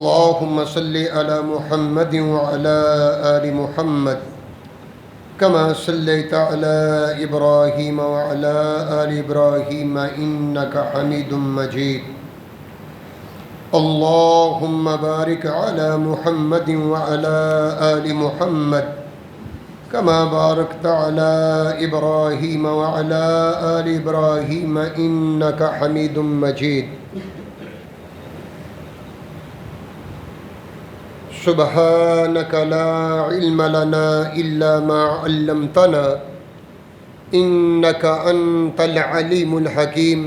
اللهم صل على محمد وعلى آل محمد كما صليت على إبراهيم وعلى آل إبراهيم إنك حميد مجيد. اللهم بارك على محمد وعلى آل محمد كما باركت على إبراهيم وعلى آل إبراهيم إنك حميد مجيد. سبحانك لا علم لنا إلا ما علمتنا إنك أنت العليم الحكيم.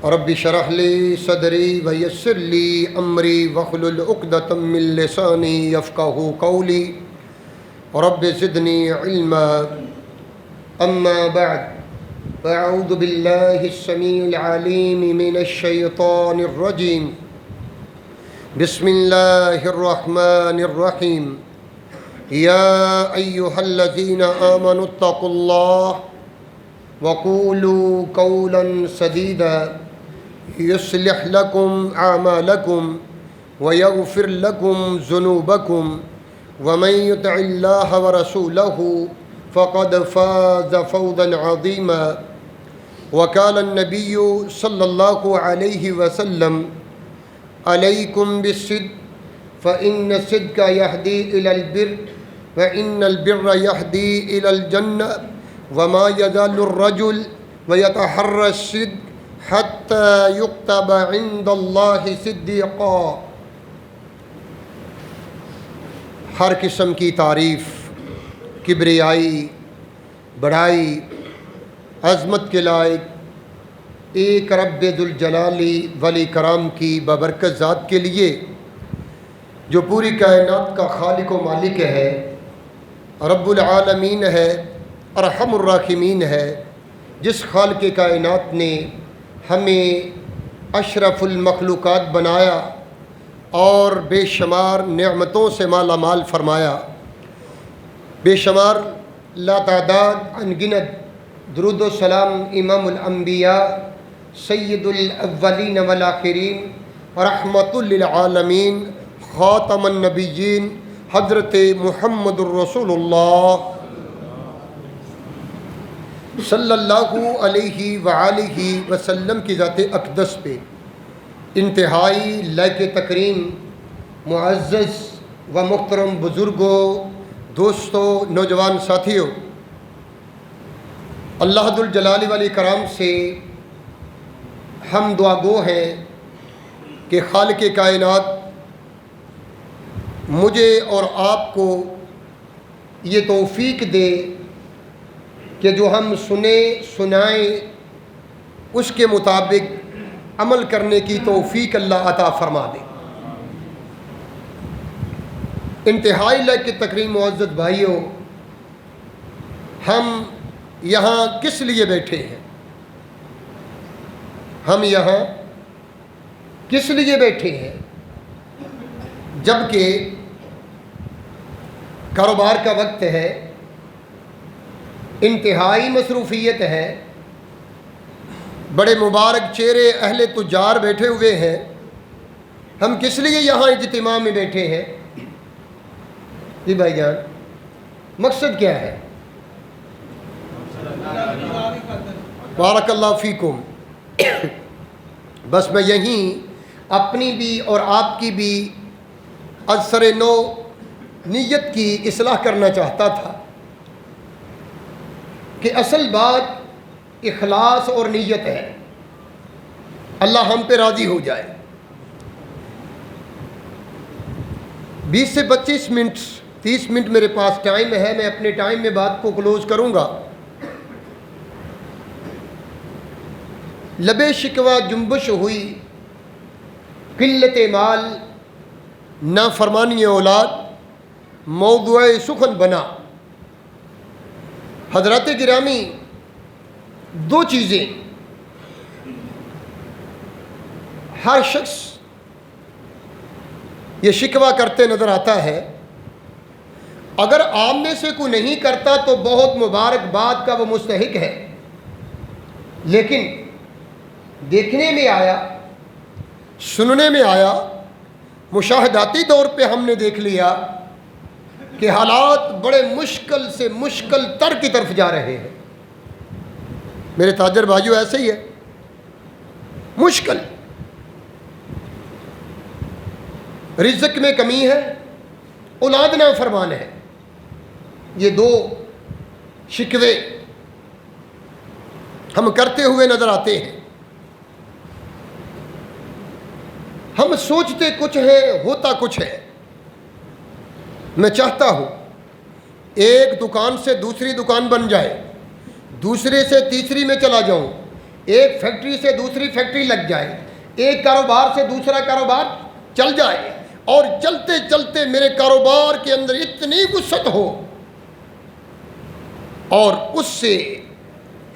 رب اشرح لي صدري ويسر لي أمري واحلل عقدة من لساني يفقهوا قولي رب زدني علما. أما بعد فأعوذ بالله السميع العليم من الشيطان الرجيم. بسم الله الرحمن الرحيم. يا أيها الذين آمنوا اتقوا الله وقولوا قولا سديدا يصلح لكم أعمالكم ويغفر لكم ذنوبكم ومن يطع الله ورسوله فقد فاز فوزا عظيما. وقال النبي صلى الله عليه وسلم علیکم بالصدق فإن الصدق يهدي إلى البر وإن البر يهدي إلى الجنة وما يزال الرجل ويتحرى الصدق حتى يكتب عند الله صديقا. ہر قسم کی تعریف، کبریائی، بڑائی، عظمت کے لائق ایک رب ذوالجلالی والاکرام کی بابرکت ذات کے لیے جو پوری کائنات کا خالق و مالک ہے، رب العالمین ہے، ارحم الراحمین ہے، جس خالق کائنات نے ہمیں اشرف المخلوقات بنایا اور بے شمار نعمتوں سے مالا مال فرمایا. بے شمار لاتعداد انگنت درود و سلام امام الانبیاء سید الاولین والآخرین رحمت للعالمین خاتم النبیین حضرت محمد الرسول اللہ صلی اللہ علیہ وآلہ وسلم کی ذات اقدس پہ انتہائی لائق تکریم معزز و محترم بزرگوں، دوستوں، نوجوان ساتھیوں، اللہ ذوالجلال والاکرام سے ہم دعا گو ہیں کہ خالق کائنات مجھے اور آپ کو یہ توفیق دے کہ جو ہم سنیں سنائیں اس کے مطابق عمل کرنے کی توفیق اللہ عطا فرما دے. انتہائی لائق تکریم معزز بھائیوں، ہم یہاں کس لیے بیٹھے ہیں؟ ہم یہاں کس لیے بیٹھے ہیں؟ جبکہ کاروبار کا وقت ہے، انتہائی مصروفیت ہے، بڑے مبارک چہرے اہل تجار بیٹھے ہوئے ہیں. ہم کس لیے یہاں اجتماع میں بیٹھے ہیں؟ جی بھائی جان، مقصد کیا ہے؟ بارک اللہ فیکم. بس میں یہیں اپنی بھی اور آپ کی بھی از سر نو نیت کی اصلاح کرنا چاہتا تھا کہ اصل بات اخلاص اور نیت ہے. اللہ ہم پہ راضی ہو جائے. 20 سے 25 منٹ 30 منٹ میرے پاس ٹائم ہے. میں اپنے ٹائم میں بات کو کلوز کروں گا. لبے شکوہ جنبش ہوئی، قلت مال، نافرمانی اولاد موضوع سخن بنا. حضرات گرامی، دو چیزیں ہر شخص یہ شکوہ کرتے نظر آتا ہے. اگر عام میں سے کوئی نہیں کرتا تو بہت مبارکباد کا وہ مستحق ہے، لیکن دیکھنے میں آیا، سننے میں آیا مشاہداتی طور پہ ہم نے دیکھ لیا کہ حالات بڑے مشکل سے مشکل تر کی طرف جا رہے ہیں. میرے تاجر بھائیو ایسے ہی ہے، مشکل. رزق میں کمی ہے، اولاد نافرمان ہے. یہ دو شکوے ہم کرتے ہوئے نظر آتے ہیں. ہم سوچتے کچھ ہے، ہوتا کچھ ہے. میں چاہتا ہوں ایک دکان سے دوسری دکان بن جائے، دوسرے سے تیسری میں چلا جاؤں، ایک فیکٹری سے دوسری فیکٹری لگ جائے، ایک کاروبار سے دوسرا کاروبار چل جائے، اور چلتے چلتے میرے کاروبار کے اندر اتنی وسعت ہو اور اس سے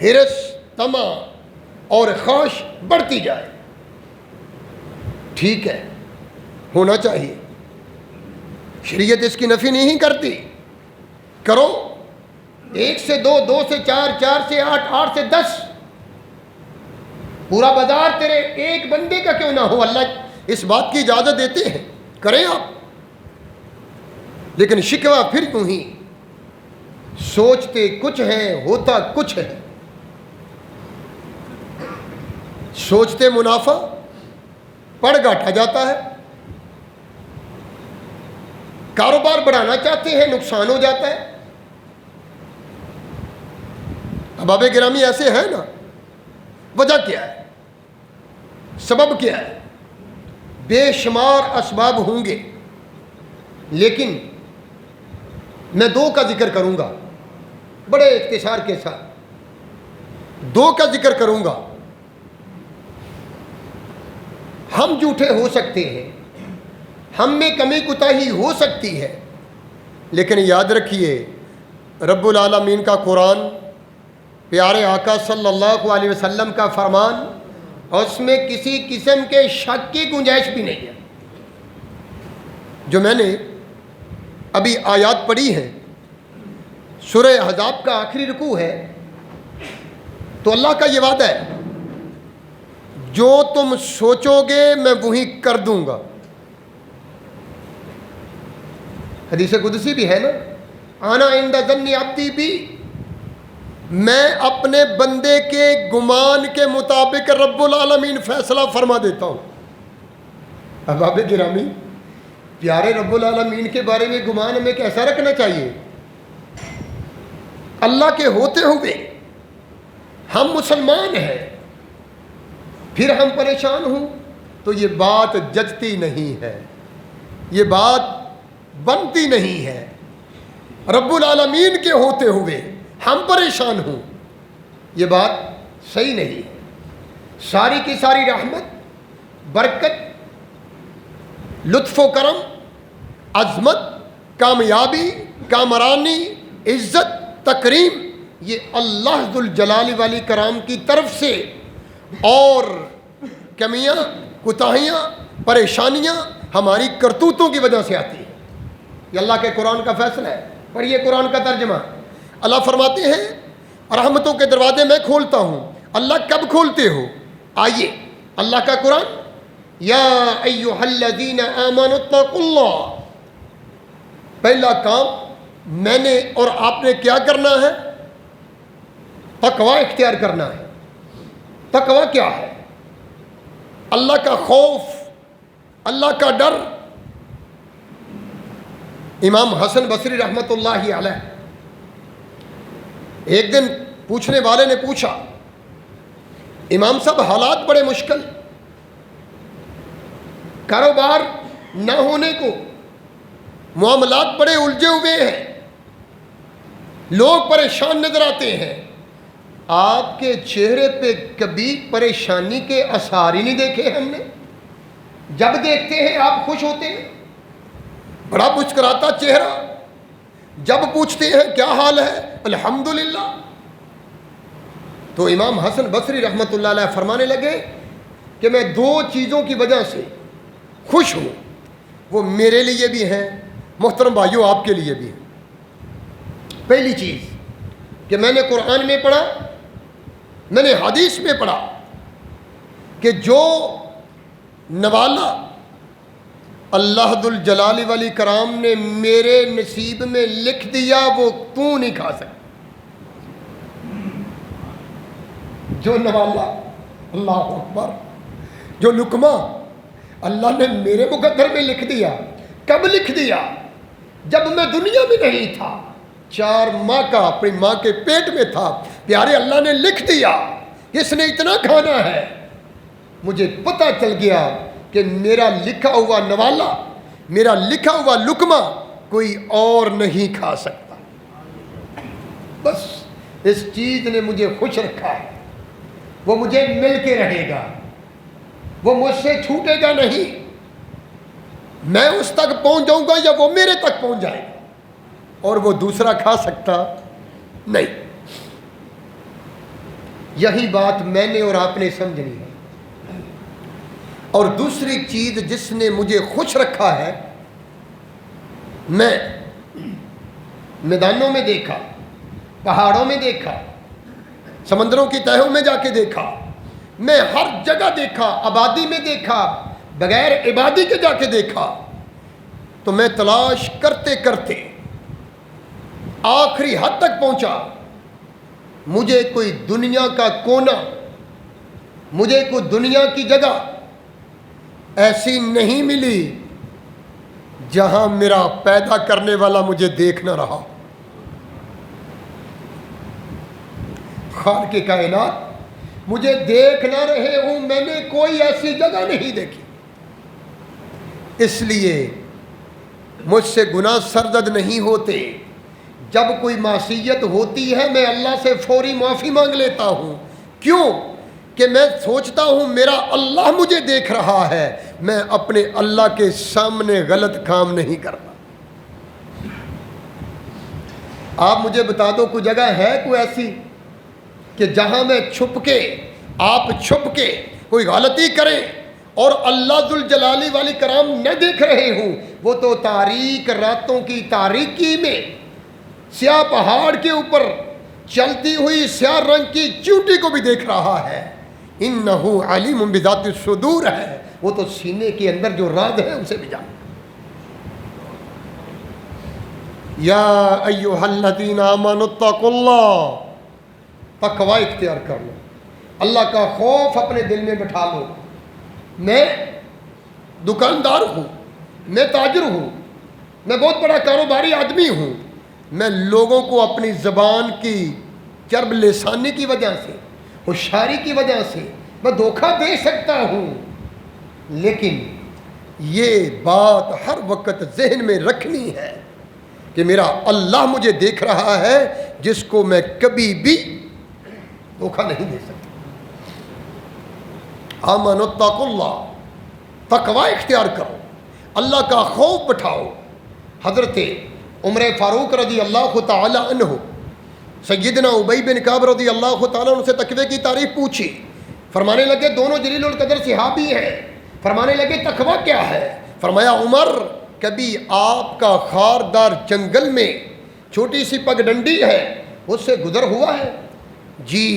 ہرس، طمع اور خواہش بڑھتی جائے. ٹھیک ہے، ہونا چاہیے، شریعت اس کی نفی نہیں کرتی. کرو، 1 سے 2، 2 سے 4، 4 سے 8، 8 سے 10. پورا بازار تیرے ایک بندے کا کیوں نہ ہو، اللہ اس بات کی اجازت دیتے ہیں، کریں آپ. لیکن شکوہ پھر کیوں ہی، سوچتے کچھ ہے، ہوتا کچھ ہے. سوچتے منافع، پڑ گھاٹا جاتا ہے. کاروبار بڑھانا چاہتے ہیں، نقصان ہو جاتا ہے. احباب گرامی ایسے ہیں نا. وجہ کیا ہے، سبب کیا ہے؟ بے شمار اسباب ہوں گے، لیکن میں 2 کا ذکر کروں گا بڑے اختصار کے ساتھ. 2 کا ذکر کروں گا. ہم جھوٹے ہو سکتے ہیں، ہم میں کمی کوتاہی ہو سکتی ہے، لیکن یاد رکھیے رب العالمین کا قرآن، پیارے آقا صلی اللہ علیہ وسلم کا فرمان، اور اس میں کسی قسم کے شک کی گنجائش بھی نہیں ہے. جو میں نے ابھی آیات پڑھی ہیں، سورہ احزاب کا آخری رکوع ہے، تو اللہ کا یہ وعدہ ہے جو تم سوچو گے میں وہی کر دوں گا. حدیث قدسی بھی ہے نا، انا عند ظن عبدی بی، میں اپنے بندے کے گمان کے مطابق رب العالمین فیصلہ فرما دیتا ہوں. احباب گرامی، پیارے رب العالمین کے بارے میں گمان ہمیں کیسا رکھنا چاہیے؟ اللہ کے ہوتے ہوئے ہم مسلمان ہیں، پھر ہم پریشان ہوں تو یہ بات جچتی نہیں ہے، یہ بات بنتی نہیں ہے. رب العالمین کے ہوتے ہوئے ہم پریشان ہوں، یہ بات صحیح نہیں ہے. ساری کی ساری رحمت، برکت، لطف و کرم، عظمت، کامیابی، کامرانی، عزت، تکریم، یہ اللہ ذو الجلال والی کرام کی طرف سے، اور کمیاں، کوتاہیاں، پریشانیاں ہماری کرتوتوں کی وجہ سے آتی ہیں. یہ اللہ کے قرآن کا فیصلہ ہے. پڑھیے قرآن کا ترجمہ. اللہ فرماتے ہیں رحمتوں کے دروازے میں کھولتا ہوں. اللہ کب کھولتے ہو؟ آئیے اللہ کا قرآن. یا ایھا الذین آمنوا اتقوا اللہ. پہلا کام میں نے اور آپ نے کیا کرنا ہے؟ تقوی اختیار کرنا ہے. تقوی کیا ہے؟ اللہ کا خوف، اللہ کا ڈر. امام حسن بصری رحمۃ اللہ علیہ، ایک دن پوچھنے والے نے پوچھا، امام صاحب حالات بڑے مشکل، کاروبار نہ ہونے کو، معاملات بڑے الجھے ہوئے ہیں، لوگ پریشان نظر آتے ہیں، آپ کے چہرے پہ کبھی پریشانی کے آثار ہی نہیں دیکھے ہم نے. جب دیکھتے ہیں آپ خوش ہوتے ہیں، بڑا مسکراتا چہرہ. جب پوچھتے ہیں کیا حال ہے، الحمدللہ. تو امام حسن بصری رحمۃ اللہ علیہ فرمانے لگے کہ میں 2 چیزوں کی وجہ سے خوش ہوں، وہ میرے لیے بھی ہیں، محترم بھائیوں آپ کے لیے بھی ہیں. پہلی چیز کہ میں نے قرآن میں پڑھا، میں نے حدیث میں پڑھا کہ جو نوالا اللہ ذل جلال والی کرام نے میرے نصیب میں لکھ دیا وہ تو نہیں کھا سکتا۔ جو نوالا، اللہ اکبر، جو لقمہ اللہ نے میرے مقدر میں لکھ دیا۔ کب لکھ دیا؟ جب میں دنیا میں نہیں تھا، 4 ماہ کا اپنی ماں کے پیٹ میں تھا، پیارے اللہ نے لکھ دیا اس نے اتنا کھانا ہے۔ مجھے پتہ چل گیا کہ میرا لکھا ہوا نوالا، میرا لکھا ہوا لقمہ کوئی اور نہیں کھا سکتا۔ بس اس چیز نے مجھے خوش رکھا ہے، وہ مجھے مل کے رہے گا، وہ مجھ سے چھوٹے گا نہیں۔ میں اس تک پہنچ جاؤں گا یا وہ میرے تک پہنچ جائے گا، اور وہ دوسرا کھا سکتا نہیں۔ یہی بات میں نے اور آپ نے سمجھنی ہے۔ اور دوسری چیز جس نے مجھے خوش رکھا ہے، میں میدانوں میں دیکھا، پہاڑوں میں دیکھا، سمندروں کی تہوں میں جا کے دیکھا، میں ہر جگہ دیکھا، آبادی میں دیکھا، بغیر عبادی کے جا کے دیکھا، تو میں تلاش کرتے کرتے آخری حد تک پہنچا۔ مجھے کوئی دنیا کا کونا، مجھے کوئی دنیا کی جگہ ایسی نہیں ملی جہاں میرا پیدا کرنے والا مجھے دیکھ نہ رہا۔ خالق کائنات مجھے دیکھ نہ رہے ہوں، میں نے کوئی ایسی جگہ نہیں دیکھی۔ اس لیے مجھ سے گناہ سرزد نہیں ہوتے۔ جب کوئی معصیت ہوتی ہے میں اللہ سے فوری معافی مانگ لیتا ہوں۔ کیوں؟ کہ میں سوچتا ہوں میرا اللہ مجھے دیکھ رہا ہے، میں اپنے اللہ کے سامنے غلط کام نہیں کرتا۔ آپ مجھے بتا دو کوئی جگہ ہے کوئی ایسی کہ جہاں میں چھپ کے، آپ چھپ کے کوئی غلطی کریں اور اللہ ذل جلالی والی کرام نہ دیکھ رہے ہوں؟ وہ تو تاریک راتوں کی تاریکی میں سیاہ پہاڑ کے اوپر چلتی ہوئی سیاہ رنگ کی چیونٹی کو بھی دیکھ رہا ہے۔ انہو علیم بذات الصدور ہے، وہ تو سینے کے اندر جو راز ہے اسے بھی جانتا۔ یا ایھا الذین آمنوا اتقوا اللہ، تقوی اختیار کر لو، اللہ کا خوف اپنے دل میں بٹھا لو۔ میں دکاندار ہوں، میں تاجر ہوں، میں بہت بڑا کاروباری آدمی ہوں، میں لوگوں کو اپنی زبان کی چرب لسانی کی وجہ سے، ہوشیاری کی وجہ سے میں دھوکہ دے سکتا ہوں، لیکن یہ بات ہر وقت ذہن میں رکھنی ہے کہ میرا اللہ مجھے دیکھ رہا ہے، جس کو میں کبھی بھی دھوکہ نہیں دے سکتا۔ آمنوا اتقوا اللہ، تقوی اختیار کرو، اللہ کا خوف بٹھاؤ۔ حضرت عمر فاروق رضی اللہ تعالی عنہ، سیدنا ابی بن کعب رضی اللہ تعالیٰ عنہ سے تقوی کی تعریف پوچھی، فرمانے لگے دونوں جلیل القدر صحابی ہیں۔ فرمانے لگے تقوی کیا ہے؟ فرمایا عمر، کبھی آپ کا خاردار جنگل میں چھوٹی سی پگ ڈنڈی ہے اس سے گزر ہوا ہے؟ جی۔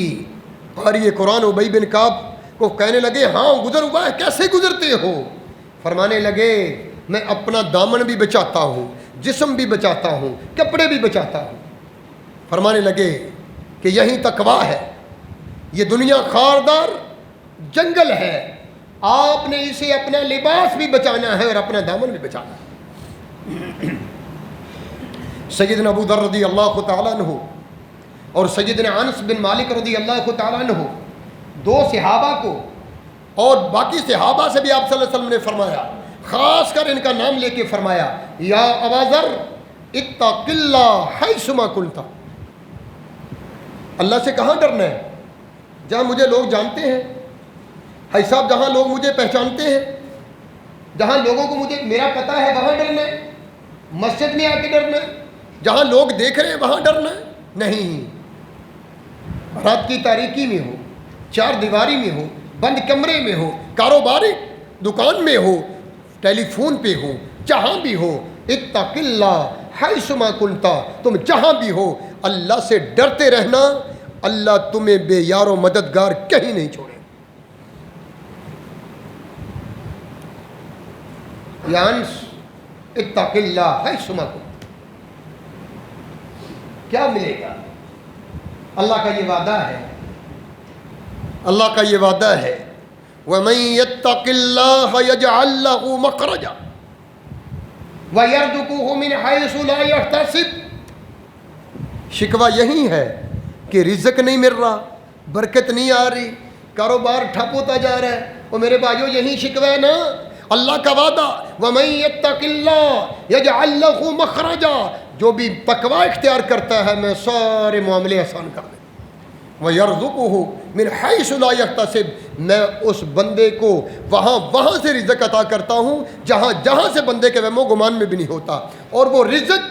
قاری قرآن ابی بن کعب کو کہنے لگے ہاں گزر ہوا ہے، کیسے گزرتے ہو؟ فرمانے لگے میں اپنا دامن بھی بچاتا ہوں، جسم بھی بچاتا ہوں، کپڑے بھی بچاتا ہوں۔ فرمانے لگے کہ یہی تقویٰ ہے، یہ دنیا خاردار جنگل ہے، آپ نے اسے اپنا لباس بھی بچانا ہے اور اپنا دامن بھی بچانا ہے۔ سیدنا ابو ذر رضی اللہ تعالیٰ عنہ اور سیدنا انس بن مالک رضی اللہ تعالیٰ عنہ، دو صحابہ کو، اور باقی صحابہ سے بھی آپ صلی اللہ علیہ وسلم نے فرمایا، خاص کر ان کا نام لے کے فرمایا، یا ابا ذر اتق اللہ حیثما کنت۔ اللہ سے کہاں ڈرنا ہے؟ جہاں مجھے لوگ جانتے ہیں، بھائی صاحب جہاں لوگ مجھے پہچانتے ہیں، جہاں لوگوں کو مجھے میرا پتہ ہے وہاں ڈرنا ہے؟ مسجد میں آ کے ڈرنا ہے؟ جہاں لوگ دیکھ رہے ہیں وہاں ڈرنا ہے؟ نہیں۔ رات کی تاریکی میں ہو، چار دیواری میں ہو، بند کمرے میں ہو، کاروباری دکان میں ہو، ٹیلی فون پہ ہو، جہاں بھی ہو، اتق اللہ حیثما کنت، تم جہاں بھی ہو اللہ سے ڈرتے رہنا، اللہ تمہیں بے یار و مددگار کہیں نہیں چھوڑے۔ یا انس اتق اللہ حیثما کنت، کیا ملے گا؟ اللہ کا یہ وعدہ ہے، اللہ کا یہ وعدہ ہے وَمَن يَتَّقِ اللَّهَ يَجْعَل لَّهُ مَخْرَجًا وَيَرْزُقْهُ مِنْ حَيْثُ لَا يَحْتَسِبُ۔ شکوہ یہی ہے کہ رزق نہیں مل رہا، برکت نہیں آ رہی، کاروبار ٹھپ ہوتا جا رہا ہے۔ اور میرے بھائیو یہی شکوہ ہے نا، اللہ کا وعدہ وَمَن يَتَّقِ اللَّهَ يَجْعَل لَّهُ مَخْرَجًا، جو بھی تقوی اختیار کرتا ہے میں سارے معاملے آسان کر دوں۔ وَيَرْزُقُهُ مِنْ حَيْثُ لَا يَحْتَسِبُ، میں اس بندے کو وہاں سے رزق عطا کرتا ہوں جہاں سے بندے کے وہم و گمان میں بھی نہیں ہوتا، اور وہ رزق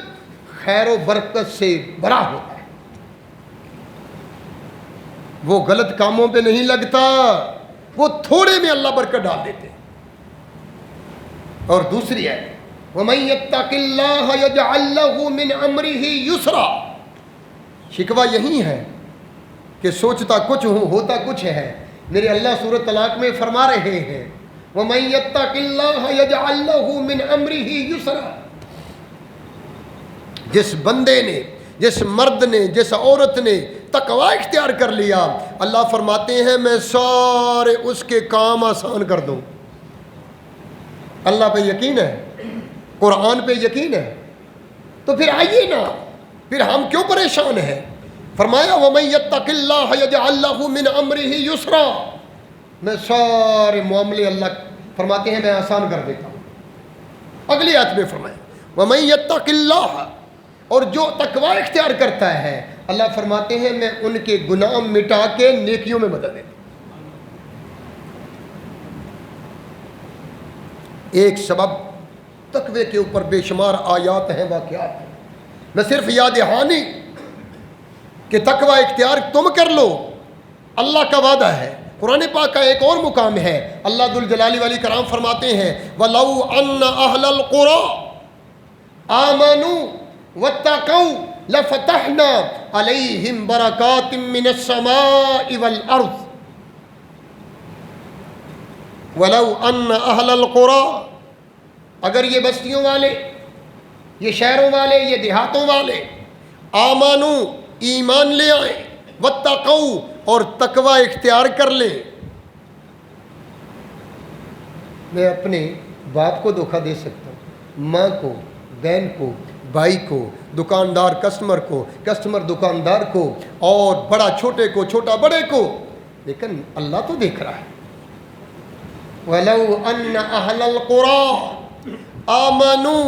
خیر و برکت سے بھرا ہوتا ہے، وہ غلط کاموں پہ نہیں لگتا، وہ تھوڑے میں اللہ برکت ڈال دیتے۔ اور دوسری ہے وَمَن يَتَّقِ اللَّهَ يَجْعَل لَّهُ مِنْ أَمْرِهِ يُسْرًا۔ شکوہ یہی ہے کہ سوچتا کچھ ہوں ہوتا کچھ ہے۔ میرے اللہ سورۃ طلاق میں فرما رہے ہیں وَمَن يَتَّقِ اللَّهَ يَجْعَل لَّهُ مِنْ أَمْرِهِ يُسْرًا، جس بندے نے، جس مرد نے، جس عورت نے تقوی اختیار کر لیا، اللہ فرماتے ہیں میں سارے اس کے کام آسان کر دوں۔ اللہ پہ یقین ہے، قرآن پہ یقین ہے، تو پھر آئیے نا، پھر ہم کیوں پریشان ہیں؟ فرمایا وَمَن يَتَّقِ اللَّهَ يَجْعَل لَّهُ مِنْ أَمْرِهِ يُسْرًا، میں سارے معاملے اللہ فرماتے ہیں میں آسان کر دیتا ہوں۔ اگلی آیت میں فرمایا وَمَن يَتَّقِ اللَّهَ، اور جو تقوی اختیار کرتا ہے اللہ فرماتے ہیں میں ان کے گناہ مٹا کے نیکیوں میں بدل دیتا ہوں۔ ایک سبب تقوی کے اوپر بے شمار آیات ہیں، واقعات ہیں، میں صرف یاد دہانی کہ تقوی اختیار تم کر لو، اللہ کا وعدہ ہے۔ قرآن پاک کا ایک اور مقام ہے، اللہ ذوالجلال والاکرام فرماتے ہیں وَلَوْ أَنَّ أَهْلَ الْقُرَىٰ آمَنُوا وَاتَّقَوْا لَفَتَحْنَا عَلَيْهِمْ بَرَكَاتٍ مِّنَ السَّمَاءِ وَالْأَرْضِ۔ وَلَوْ أَنَّ أَهْلَ الْقُرَىٰ، اگر یہ بستیوں والے، یہ شہروں والے، یہ دیہاتوں والے آمانو ایمان لے آئیں، واتقوا اور تقوی اختیار کر لیں۔ میں اپنے باپ کو دھوکہ دے سکتا ہوں، ماں کو، بہن کو، بھائی کو، دکاندار کسٹمر کو، کسٹمر دکاندار کو، اور بڑا چھوٹے کو، چھوٹا بڑے کو، لیکن اللہ تو دیکھ رہا ہے۔ وَلَوْ أَنَّ أَهْلَ الْقُرَىٰ آمَنُوا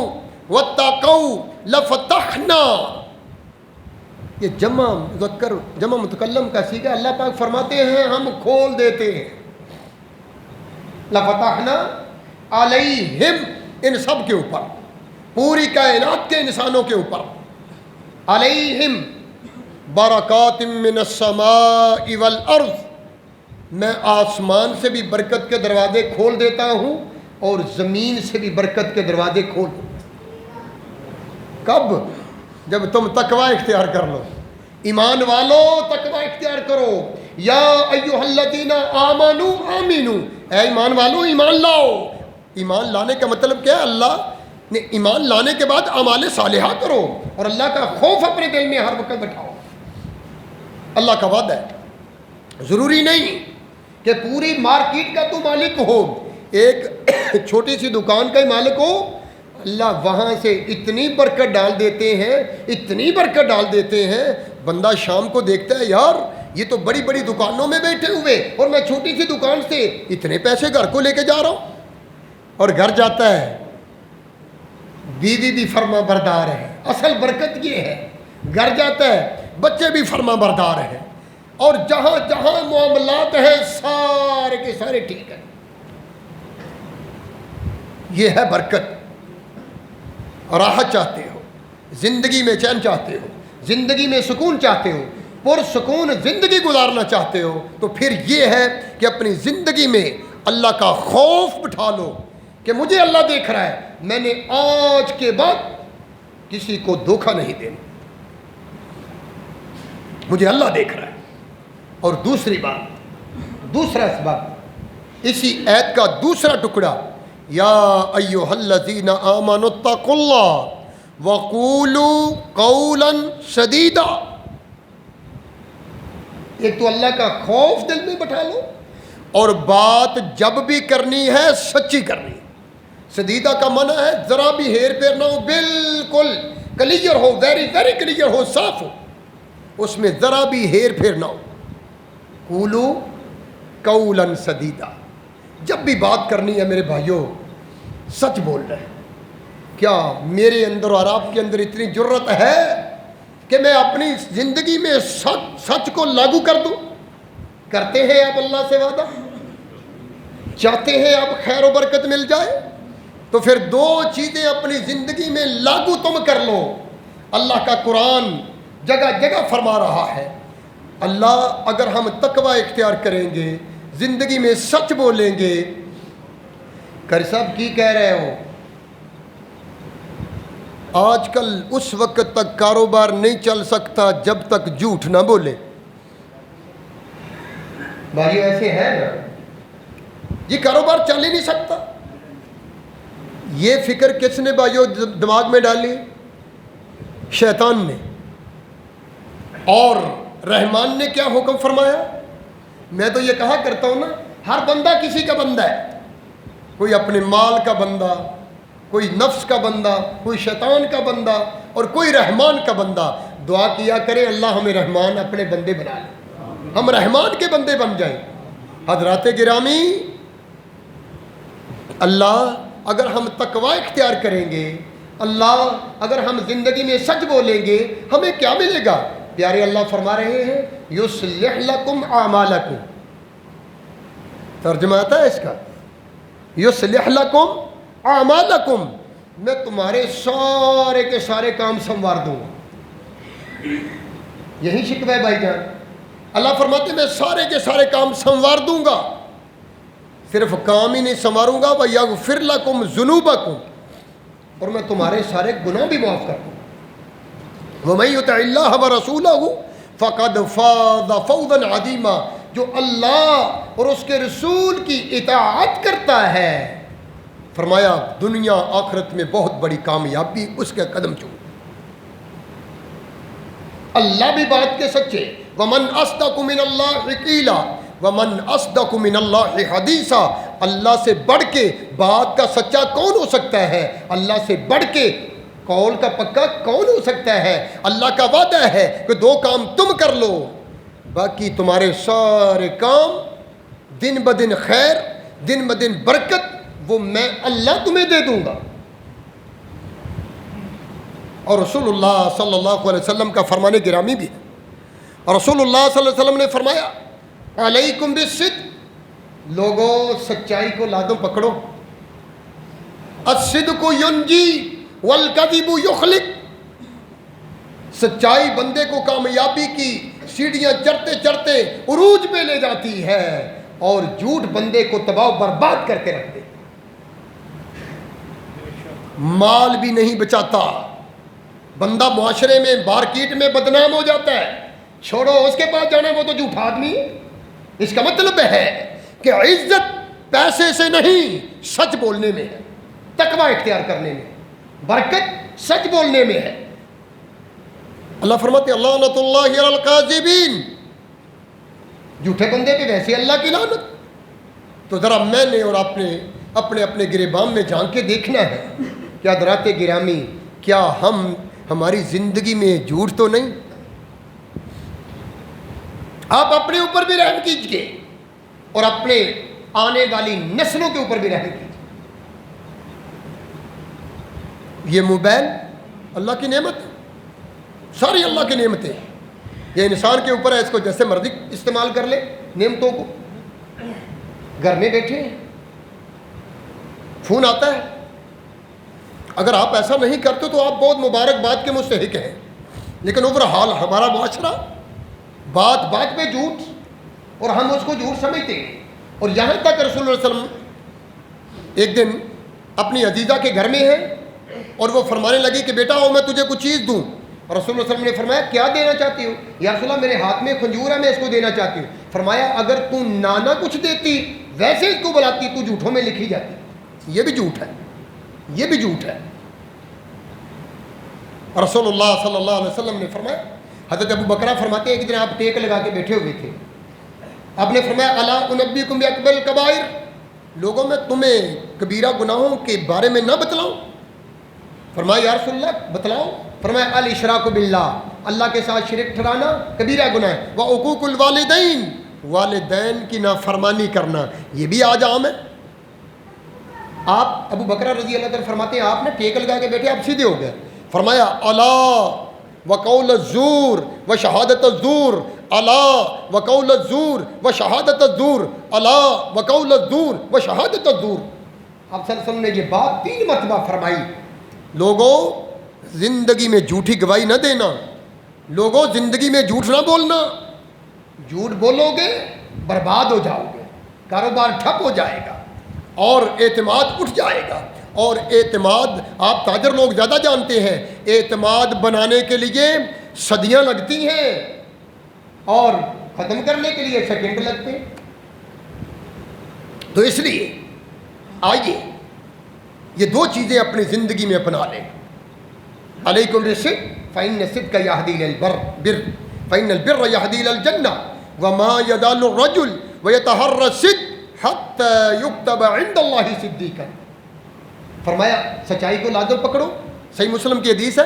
وَاتَّقَوْا لَفَتَحْنَا، یہ جمع مذکر جمع متکلم کا صیغہ، اللہ پاک فرماتے ہیں ہم کھول دیتے ہیں، لفتحنا علیہم، ان سب کے اوپر، پوری کائنات کے انسانوں کے اوپر، علیہم برکات من السماء والارض، میں آسمان سے بھی برکت کے دروازے کھول دیتا ہوں اور زمین سے بھی برکت کے دروازے کھول دیتا ہوں۔ کب؟ جب تم تقوی اختیار کر لو۔ ایمان والو تقوی اختیار کرو، یا ایھا الذین آمنوا آمنو، اے ایمان والو ایمان لاؤ۔ ایمان لانے کا مطلب کیا ہے؟ اللہ نے ایمان لانے کے بعد اعمال صالحہ کرو اور اللہ کا خوف اپنے دل میں ہر وقت بٹھاؤ۔ اللہ کا وعدہ ہے، ضروری نہیں کہ پوری مارکیٹ کا تو مالک ہو، ایک چھوٹی سی دکان کا ہی مالک ہو، اللہ وہاں سے اتنی برکت ڈال دیتے ہیں، اتنی برکت ڈال دیتے ہیں، بندہ شام کو دیکھتا ہے یار یہ تو بڑی بڑی دکانوں میں بیٹھے ہوئے اور میں چھوٹی سی دکان سے اتنے پیسے گھر کو لے کے جا رہا ہوں، اور گھر جاتا ہے بیوی بھی فرما بردار ہے، اصل برکت یہ ہے، گھر جاتا ہے بچے بھی فرما بردار ہیں، اور جہاں جہاں معاملات ہیں سارے کے سارے ٹھیک ہیں۔ یہ ہے برکت۔ راحت چاہتے ہو، زندگی میں چین چاہتے ہو، زندگی میں سکون چاہتے ہو، پرسکون زندگی گزارنا چاہتے ہو، تو پھر یہ ہے کہ اپنی زندگی میں اللہ کا خوف بٹھا لو کہ مجھے اللہ دیکھ رہا ہے، میں نے آج کے بعد کسی کو دھوکہ نہیں دینا، مجھے اللہ دیکھ رہا ہے۔ اور دوسری بات، دوسرا سبب، اسی آیت کا دوسرا ٹکڑا یا ایھا الذین آمنوا اتقوا اللہ وقولوا قولا سدیدا. ایک تو اللہ کا خوف دل میں بٹھا لو اور بات جب بھی کرنی ہے سچی کرنی. سدیدہ کا معنی ہے ذرا بھی ہیر پھیر نہ ہو، بالکل کلیئر ہو، ویری ویری کلیئر ہو، صاف ہو، اس میں ذرا بھی ہیر پھیر نہ ہو. قولو قولا سدیدا. جب بھی بات کرنی ہے میرے بھائیوں سچ بول رہے ہیں. کیا میرے اندر اور آپ کے اندر اتنی جرت ہے کہ میں اپنی زندگی میں سچ کو لاگو کر دوں؟ کرتے ہیں آپ اللہ سے وعدہ؟ چاہتے ہیں آپ خیر و برکت مل جائے؟ تو پھر دو چیزیں اپنی زندگی میں لاگو تم کر لو. اللہ کا قرآن جگہ جگہ فرما رہا ہے اللہ اگر ہم تقوی اختیار کریں گے، زندگی میں سچ بولیں گے. کر صاحب کی کہہ رہے ہو؟ آج کل اس وقت تک کاروبار نہیں چل سکتا جب تک جھوٹ نہ بولے. بھائی ایسے ہے نا، یہ کاروبار چل ہی نہیں سکتا. یہ فکر کس نے بھائیو دماغ میں ڈالی؟ شیطان نے. اور رحمان نے کیا حکم فرمایا؟ میں تو یہ کہا کرتا ہوں نا، ہر بندہ کسی کا بندہ ہے. کوئی اپنے مال کا بندہ، کوئی نفس کا بندہ، کوئی شیطان کا بندہ اور کوئی رحمان کا بندہ. دعا کیا کرے اللہ ہمیں رحمان اپنے بندے بنا لے، ہم رحمان کے بندے بن جائیں. حضرات گرامی، اللہ اگر ہم تقوی اختیار کریں گے، اللہ اگر ہم زندگی میں سچ بولیں گے، ہمیں کیا ملے گا؟ پیارے اللہ فرما رہے ہیں یصلح لکم اعمالکم. ترجمہ آتا ہے اس کا، یصلح لکم اعمالکم، میں تمہارے سارے کے سارے کام سنوار دوں گا. یہی شکوہ ہے بھائی جان. اللہ فرماتے ہیں میں سارے کے سارے کام سنوار دوں گا. صرف کام ہی نہیں سنواروں گا، وَيَغْفِرْ لَكُمْ ذُنُوبَكُمْ، اور میں تمہارے سارے گناہ بھی معاف کر دوں. وَمَن يُطِعِ اللَّهَ وَرَسُولَهُ فَقَدْ فَازَ فَوْزًا عَظِيمًا. جو اللہ اور اس کے رسول کی اطاعت کرتا ہے، فرمایا دنیا آخرت میں بہت بڑی کامیابی اس کے قدم چوم. اللہ بھی بات کے سچے. وَمَنْ أَصْدَقُ مِنَ اللَّهِ قِيلًا وَمَنْ أَصْدَقُ مِنَ اللَّهِ حَدِيثًا. اللہ سے بڑھ کے بات کا سچا کون ہو سکتا ہے؟ اللہ سے بڑھ کے قول کا پکا کون ہو سکتا ہے؟ اللہ کا وعدہ ہے کہ دو کام تم کر لو، باقی تمہارے سارے کام دن بدن خیر، دن بدن برکت، وہ میں اللہ تمہیں دے دوں گا. اور رسول اللہ صلی اللہ علیہ وسلم کا فرمان گرامی بھی ہے. رسول اللہ صلی اللہ علیہ وسلم نے فرمایا علیکم بالصدق، لوگوں سچائی کو لازم پکڑو. الصدق ینجی والکذب یخلق. سچائی بندے کو کامیابی کی سیڑھیاں چڑھتے چڑھتے عروج پہ لے جاتی ہے، اور جھوٹ بندے کو تباہ و برباد کر کے رکھ دے. مال بھی نہیں بچاتا، بندہ معاشرے میں مارکیٹ میں بدنام ہو جاتا ہے. چھوڑو اس کے پاس جانا، وہ تو جھوٹا آدمی ہے. اس کا مطلب ہے کہ عزت پیسے سے نہیں، سچ بولنے میں ہے، تقوی اختیار کرنے میں، برکت سچ بولنے میں ہے. اللہ فرماتے اللہ لعنت اللہ علی الکاذبین، جھوٹے بندے پہ ویسے اللہ کی لعنت. تو ذرا میں نے اور آپ نے اپنے اپنے گریبان میں جھانک کے دیکھنا ہے کہ حضرات گرامی، کیا ہماری زندگی میں جھوٹ تو نہیں؟ آپ اپنے اوپر بھی رحم کیجئے اور اپنے آنے والی نسلوں کے اوپر بھی رحم کیجئے. یہ موبائل اللہ کی نعمت ہے، ساری اللہ کی نعمتیں. یہ انسان کے اوپر ہے، اس کو جیسے مرضی استعمال کر لے. نعمتوں کو گھر میں بیٹھے ہیں، فون آتا ہے. اگر آپ ایسا نہیں کرتے تو آپ بہت مبارکباد کے مستحق ہیں. لیکن اوورحال ہمارا معاشرہ بات بات پہ جھوٹ، اور ہم اس کو جھوٹ سمجھتے ہیں. اور یہاں تک رسول اللہ علیہ وسلم ایک دن اپنی عزیزہ کے گھر میں ہے اور وہ فرمانے لگی کہ بیٹا آؤ میں تجھے کچھ چیز دوں. اور رسول اللہ علیہ وسلم نے فرمایا کیا دینا چاہتی ہو؟ یا رسول اللہ میرے ہاتھ میں کھجور ہے، میں اس کو دینا چاہتی ہوں. فرمایا اگر تو نانا کچھ دیتی، ویسے اس کو بلاتی، تو جھوٹوں میں لکھی جاتی. یہ بھی جھوٹ ہے، یہ بھی جھوٹ ہے۔ رسول اللہ صلی اللہ علیہ وسلم نے فرمایا، حضرت ابو بکرہ فرماتے ہیں ایک دن آپ ٹیک لگا کے بیٹھے ہوئے تھے، آپ نے فرمایا الا انبئکم باکبر الکبائر، لوگوں میں تمہیں کبیرہ گناہوں کے بارے میں نہ بتلاؤں؟ فرمایا یا رسول اللہ بتلاؤ۔ فرمایا الاشراک باللہ، اللہ کے ساتھ شرک ٹھہرانا کبیرہ گناہ ہے، وعقوق الوالدین، والدین کی نافرمانی کرنا، یہ بھی آج عام ہے۔ آپ ابو بکرہ رضی اللہ عنہ فرماتے ہیں آپ نے ٹیک لگا کے بیٹھے، آپ سیدھے ہو گئے، فرمایا الا وقول الزور وشہادت الزور، الا وقول الزور وشہادت الزور، الا وقول الزور وشہادت الزور۔ آپ صلی اللہ علیہ وسلم نے یہ بات 3 مرتبہ فرمائی۔ لوگوں زندگی میں جھوٹی گواہی نہ دینا، لوگوں زندگی میں جھوٹ نہ بولنا، جھوٹ بولو گے برباد ہو جاؤ گے، کاروبار ٹھپ ہو جائے گا اور اعتماد اٹھ جائے گا۔ اور اعتماد آپ تاجر لوگ زیادہ جانتے ہیں، اعتماد بنانے کے لیے صدیاں لگتی ہیں اور ختم کرنے کے لیے سیکنڈ لگتے ہیں۔ تو اس لیے آئیے یہ 2 چیزیں اپنی زندگی میں اپنا لیں۔ علیکم بالصدق فإن الصدق یہدی إلی البر فإن البر یہدی إلی الجنہ وما یزال الرجل ویتحری الصدق حتی یکتب عند اللہ صدیقا۔ فرمایا سچائی کو لازم پکڑو، صحیح مسلم کی حدیث ہے،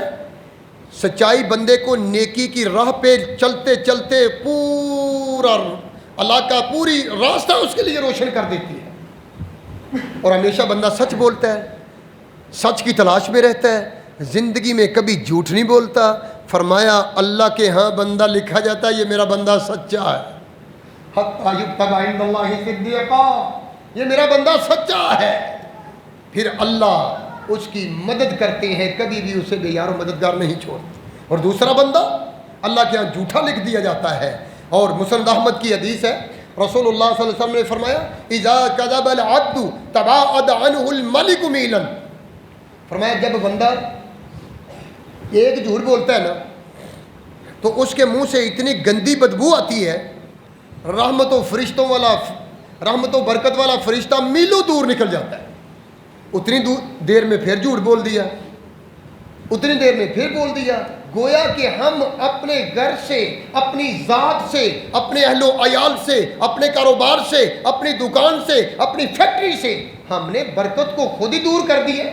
سچائی بندے کو نیکی کی راہ پہ چلتے چلتے پورا علاقہ، پوری راستہ اس کے لیے روشن کر دیتی ہے، اور ہمیشہ بندہ سچ بولتا ہے، سچ کی تلاش میں رہتا ہے، زندگی میں کبھی جھوٹ نہیں بولتا۔ فرمایا اللہ کے ہاں بندہ لکھا جاتا ہے یہ میرا بندہ سچا ہے، حتی یکتب عند اللہ صدیقا، یہ میرا بندہ سچا ہے۔ پھر اللہ اس کی مدد کرتے ہیں، کبھی بھی اسے بے یار و مددگار نہیں چھوڑتے۔ اور دوسرا بندہ اللہ کے ہاں جھوٹا لکھ دیا جاتا ہے۔ اور مسند احمد کی حدیث ہے، رسول اللہ صلی اللہ علیہ وسلم نے فرمایا اذا کذب العبد تباعد عنہ الملک میلا، فرمایا جب بندہ ایک جھوٹ بولتا ہے نا تو اس کے منہ سے اتنی گندی بدبو آتی ہے، رحمت و برکت والا فرشتہ میلوں دور نکل جاتا ہے۔ اتنی دیر میں پھر جھوٹ بول دیا، اتنی دیر میں پھر بول دیا، گویا کہ ہم اپنے گھر سے، اپنی ذات سے، اپنے اہل و عیال سے، اپنے کاروبار سے، اپنی دکان سے، اپنی فیکٹری سے ہم نے برکت کو خود ہی دور کر دی ہے۔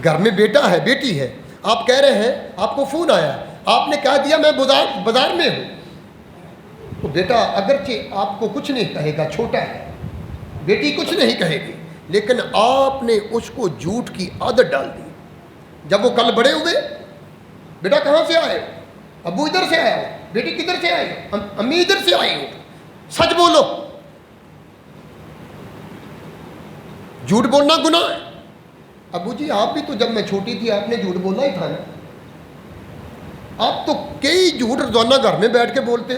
گھر میں بیٹا ہے، بیٹی ہے، آپ کہہ رہے ہیں آپ کو فون آیا، آپ نے کہہ دیا میں بازار میں ہوں، تو بیٹا اگرچہ آپ کو کچھ نہیں کہے گا، چھوٹا ہے، بیٹی کچھ نہیں کہے گی، لیکن آپ نے اس کو جھوٹ کی عادت ڈال دی۔ جب وہ کل بڑے ہوئے، بیٹا کہاں سے آئے؟ ابو ادھر سے آیا ہو، بیٹی کدھر سے آئی ہو؟ امی ادھر سے آئی ہو، سچ بولو۔ جھوٹ بولنا گناہ ہے۔ ابو جی آپ بھی تو جب میں چھوٹی تھی آپ نے جھوٹ بولا ہی تھا نا، آپ تو کئی جھوٹ روزانہ گھر میں بیٹھ کے بولتے۔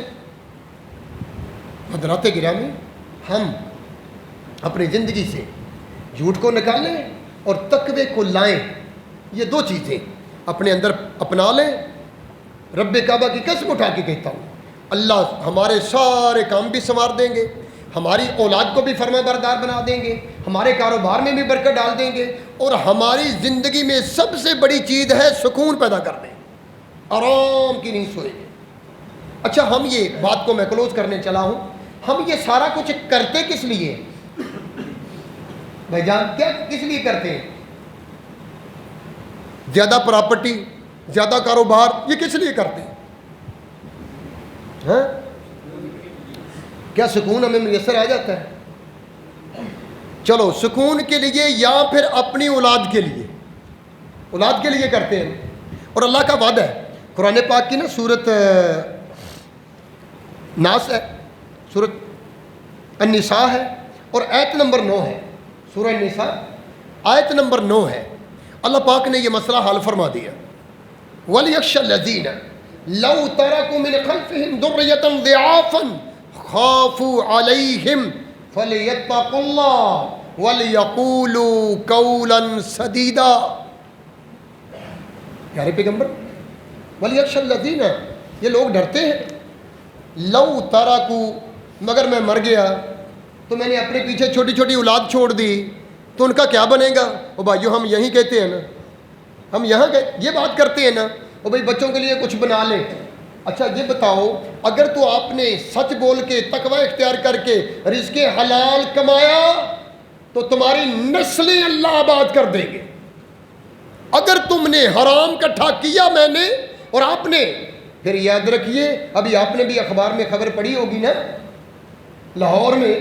حضرات گرامی، ہم اپنی زندگی سے جھوٹ کو نکالیں اور تقوی کو لائیں، یہ 2 چیزیں اپنے اندر اپنا لیں۔ رب کعبہ کی قسم اٹھا کے کہتا ہوں، اللہ ہمارے سارے کام بھی سنوار دیں گے، ہماری اولاد کو بھی فرما بردار بنا دیں گے، ہمارے کاروبار میں بھی برکت ڈال دیں گے، اور ہماری زندگی میں سب سے بڑی چیز ہے سکون پیدا کر دیں، آرام کی نیند سوئیں گے۔ اچھا ہم یہ بات کو میں کلوز کرنے چلا ہوں، ہم یہ سارا کچھ کرتے کس لیے بھائی جان؟ کیا کس لیے کرتے ہیں؟ زیادہ پراپرٹی، زیادہ کاروبار، یہ کس لیے کرتے ہیں؟ ہاں کیا سکون ہمیں میسر آ جاتا ہے؟ چلو سکون کے لیے یا پھر اپنی اولاد کے لیے، اولاد کے لیے کرتے ہیں۔ اور اللہ کا وعدہ ہے قرآن پاک کی نا سورت ناس ہے، سورت النساء ہے اور آیت نمبر 9 ہے، سورہ النساء آیت نمبر 9 ہے۔ اللہ پاک نے یہ مسئلہ حل فرما دیا، وَلْيَخْشَ الَّذِينَ لَوْ تَرَكُوا مِنْ خَلْفِهِمْ ذُرِّيَّةً ضِعَافًا خَافُوا عَلَيْهِمْ فَلْيَتَّقُوا اللَّهَ وَلْيَقُولُوا قَوْلًا سَدِيدًا۔ پیارے پیغمبر، وَلْيَخْشَ الَّذِينَ، یہ لوگ ڈرتے ہیں، لَوْ تَرَكُوا، مگر میں مر گیا، تو میں نے اپنے پیچھے چھوٹی چھوٹی اولاد چھوڑ دی تو ان کا کیا بنے گا؟ او بھائیو ہم یہی کہتے ہیں نا، ہم یہاں یہ بات کرتے ہیں نا، او بھائی بچوں کے لیے کچھ بنا لیں۔ اچھا یہ بتاؤ، اگر تو آپ نے سچ بول کے تقوی اختیار کر کے رزق حلال کمایا تو تمہاری نسلیں اللہ آباد کر دیں گے۔ اگر تم نے حرام اکٹھا کیا میں نے اور آپ نے، پھر یاد رکھیے، ابھی آپ نے بھی اخبار میں خبر پڑھی ہوگی نا، لاہور میں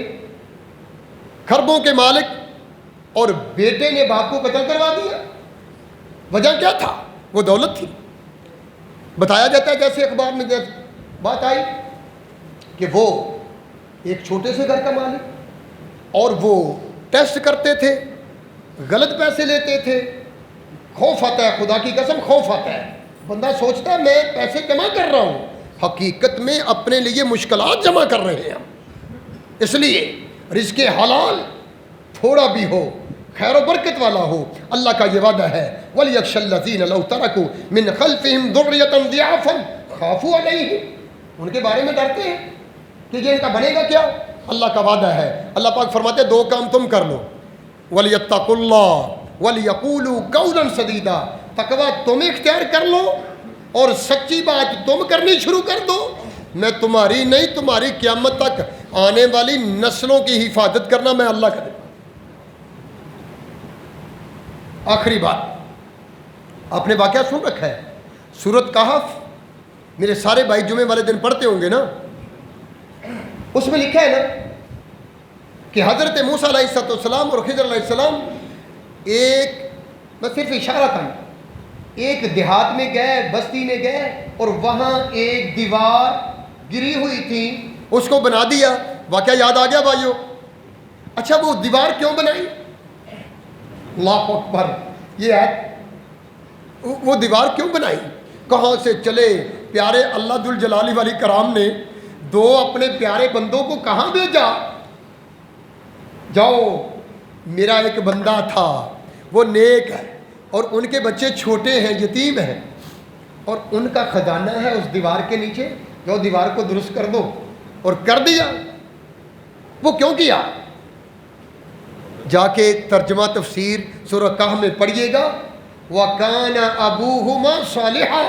خربوں کے مالک اور بیٹے نے باپ کو قتل کروا دیا۔ وجہ کیا تھا؟ وہ دولت تھی۔ بتایا جاتا ہے جیسے اخبار میں بات آئی کہ وہ ایک چھوٹے سے گھر کا مالک، اور وہ ٹیسٹ کرتے تھے، غلط پیسے لیتے تھے۔ خوف آتا ہے، خدا کی قسم خوف آتا ہے، بندہ سوچتا ہے میں پیسے جمع کر رہا ہوں، حقیقت میں اپنے لیے مشکلات جمع کر رہے ہیں ہم۔ اس لیے رزق حلال تھوڑا بھی ہو، خیر و برکت والا ہو، اللہ کا یہ وعدہ ہے وَلْيَخْشَ الَّذِينَ لَوْ تَرَكُوا مِنْ خَلْفِهِمْ ذُرِّيَّةً ضِعَافًا خَافُوا عَلَيْهِمْ، ان کے بارے میں ڈرتے ہیں کہ یہ ان کا بنے گا کیا؟ اللہ کا وعدہ ہے۔ اللہ پاک فرماتے ہیں دو کام تم کر لو، وَلْيَتَّقُوا اللَّهَ وَلْيَقُولُوا قَوْلًا سَدِيدًا، تقویٰ تم اختیار کر لو اور سچی بات تم کرنی شروع کر دو، میں تمہاری نہیں تمہاری قیامت تک آنے والی نسلوں کی حفاظت کرنا میں اللہ کا دے۔ آخری بات، آپ نے واقعہ سن رکھا ہے سورۃ کہف، میرے سارے بھائی جمعے والے دن پڑھتے ہوں گے نا، اس میں لکھا ہے نا کہ حضرت موسیٰ علیہ السلام اور خضر علیہ السلام ایک، میں صرف اشارہ تھا، ایک دیہات میں گئے، بستی میں گئے، اور وہاں ایک دیوار گری ہوئی تھی، اس کو بنا دیا۔ واقعہ یاد آ گیا بھائیو؟ اچھا وہ دیوار کیوں بنائی؟ اللہ اکبر، یہ ہے وہ دیوار کیوں بنائی؟ کہاں سے چلے پیارے اللہ ذوالجلال والاکرام نے دو اپنے پیارے بندوں کو کہاں بھیجا؟ جاؤ، میرا ایک بندہ تھا وہ نیک ہے اور ان کے بچے چھوٹے ہیں، یتیم ہیں، اور ان کا خزانہ ہے اس دیوار کے نیچے، جو دیوار کو درست کر دو، اور کر دیا۔ وہ کیوں کیا؟ جا کے ترجمہ تفسیر سورہ کہف میں پڑھیے گا، وَكَانَ أَبُوهُمَا صَالِحًا،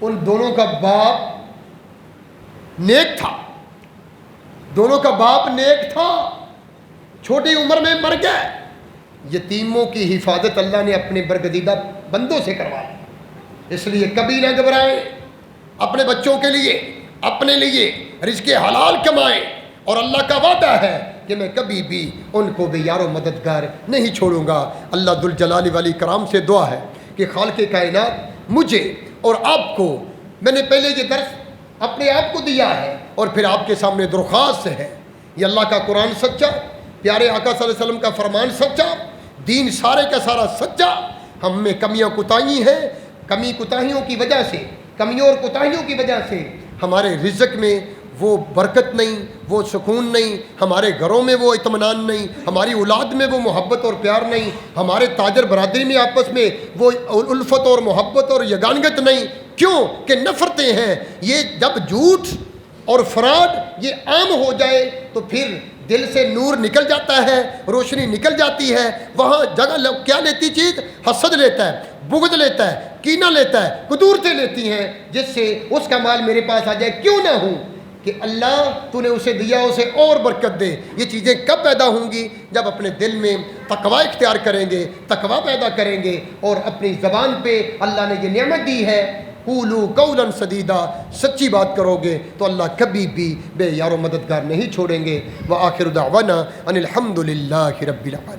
ان دونوں کا باپ نیک تھا، دونوں کا باپ نیک تھا، چھوٹی عمر میں مر گئے۔ یتیموں کی حفاظت اللہ نے اپنے برگزیدہ بندوں سے کروائی۔ اس لیے کبھی نہ گھبرائیں، اپنے بچوں کے لیے، اپنے لیے رزق حلال کمائیں، اور اللہ کا وعدہ ہے کہ میں کبھی بھی ان کو بے یار و مددگار نہیں چھوڑوں گا۔ اللہ ذوالجلال والاکرام سے دعا ہے کہ خالق کائنات مجھے اور آپ کو، میں نے پہلے یہ درس اپنے آپ کو دیا ہے اور پھر آپ کے سامنے درخواست ہے، یہ اللہ کا قرآن سچا، پیارے آقا صلی اللہ علیہ وسلم کا فرمان سچا، دین سارے کا سارا سچا، ہم میں کمیاں کوتاہی ہیں، کمی کوتاہیوں کی وجہ سے، کمیوں اور کوتاہیوں کی وجہ سے ہمارے رزق میں وہ برکت نہیں، وہ سکون نہیں، ہمارے گھروں میں وہ اطمینان نہیں، ہماری اولاد میں وہ محبت اور پیار نہیں، ہمارے تاجر برادری میں آپس میں وہ الفت اور محبت اور یگانگت نہیں۔ کیوں کہ نفرتیں ہیں۔ یہ جب جھوٹ اور فراڈ یہ عام ہو جائے تو پھر دل سے نور نکل جاتا ہے، روشنی نکل جاتی ہے، وہاں جگہ کیا لیتی چیز؟ حسد لیتا ہے، بغض لیتا ہے، کینہ لیتا ہے، قدورتیں لیتی ہیں، جس سے اس کا مال میرے پاس آ جائے کیوں نہ ہوں کہ اللہ تو نے اسے دیا، اسے اور برکت دے۔ یہ چیزیں کب پیدا ہوں گی؟ جب اپنے دل میں تقوی اختیار کریں گے، تقوی پیدا کریں گے، اور اپنی زبان پہ اللہ نے یہ نعمت دی ہے قولوا قولا سدیدا، سچی بات کرو گے تو اللہ کبھی بھی بے یار و مددگار نہیں چھوڑیں گے۔ وآخر دعوانا ان الحمد للہ رب العالمین۔